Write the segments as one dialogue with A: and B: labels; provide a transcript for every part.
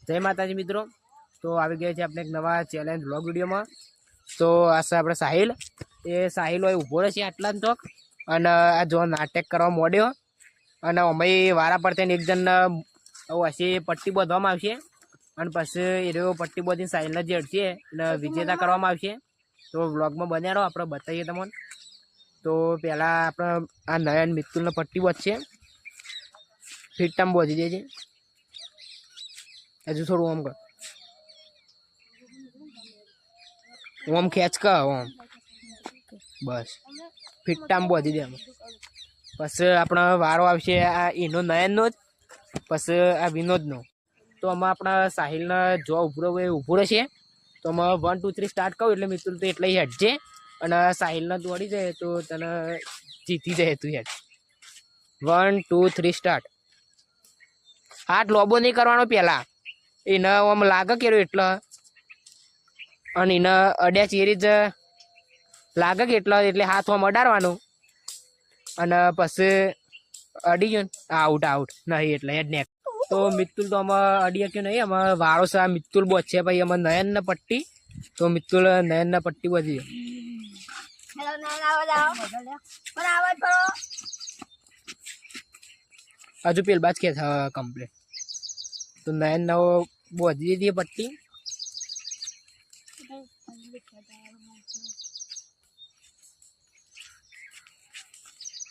A: જય માતાજી મિત્રો। તો આવી ગયા છે આપણે એક નવા ચેલેન્જ વ્લોગ વિડીયોમાં। તો આ છે આપણે સાહિલ, એ સાહિલ હોય ઊભો રહેશે આટલા તક અને આ જો નાટક કરવા મોડ્યો અને અમે વારા પડતે એક જણ હશે પટ્ટી બાંધવામાં આવશે અને પછી એ પટ્ટી બાંધીને સાહિલને જે અડશે અને વિજેતા કરવામાં આવશે। તો વ્લોગમાં બન્યા રહો, આપણે બતાવીએ તમને। તો પહેલાં આપણે આ નયન મિત્તુલને પટ્ટી બાંધશે, ફીટામ બાંધી દેજે। હજુ થોડું ઓમ કર, ઓમ ખેંચ કર, ઓમ બસ ફીટામ બાંધી દે। પછી આપણો વારો આવશે આ એનો નયનનો જ, પછી આ વિનોદનો। તો આમાં આપણા સાહિલને જો ઊભો રહેશે તો અમે 1 2 3 સ્ટાર્ટ કહું એટલે મિતુલ તો એટલે હેઠજે અને સાહિલને દોડી જાય તો તને જીતી જાય તું હેઠ। 1 2 3 સ્ટાર્ટ। હાથ લોબો નહીં કરવાનો પહેલાં, એને આમ લાગે કે એટલે અને એને અડ્યા ચેરી જ લાગે કે એટલે હાથ આમ અડાડવાનું અને પછી અડી ગયો ને આઉટ આઉટ નહીં એટલે હેડ નેક। તો મિત્તુલ તો અમે અડી શક્યો નહીં, અમે વારો છે મિત્તુલ બોધ છે ભાઈ, અમે નયનને પટ્ટી, તો મિત્તુલ નયનને પટ્ટી બધી હજુ પેલ બાજ કે કમ્પ્લીટ। તો નયન નવો બોધી દીધી પટ્ટી,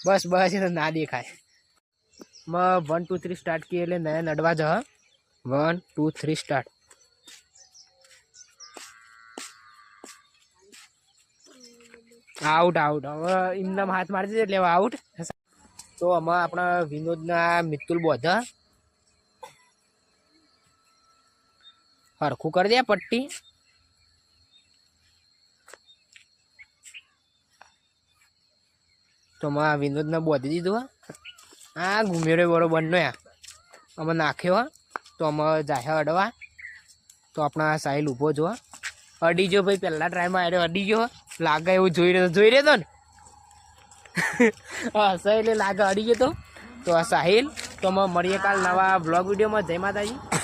A: બસ બસ એ ના દેખાય। 1 2 3 સ્ટાર્ટ किए એટલે નયન અડવા જ। 1 2 3 સ્ટાર્ટ। આઉટ આઉટ, હવે એમના હાથ મારી દીધે એટલે આઉટ। તો આમાં આપણા વિનોદના મિત્તુલ બોધા હરખું કરી દે પટ્ટી। તો માં વિનોદને બોધી દીધું। હા ઘૂમેરો બરોબર નો અમે નાખ્યો, તો અમે જાય અડવા। તો આપણા સાહિલ ઊભો જો અડી ગયો ભાઈ, પહેલા ટ્રાયમાં આવ્યો અડી ગયો, લાગે એવું જોઈ રહ્યો તો ને હા સાહિલ લાગે અડી ગયો તો આ સાહિલ। તો અમે મળીએ કાલ નવા બ્લોગ વિડીયોમાં। જય માતાજી।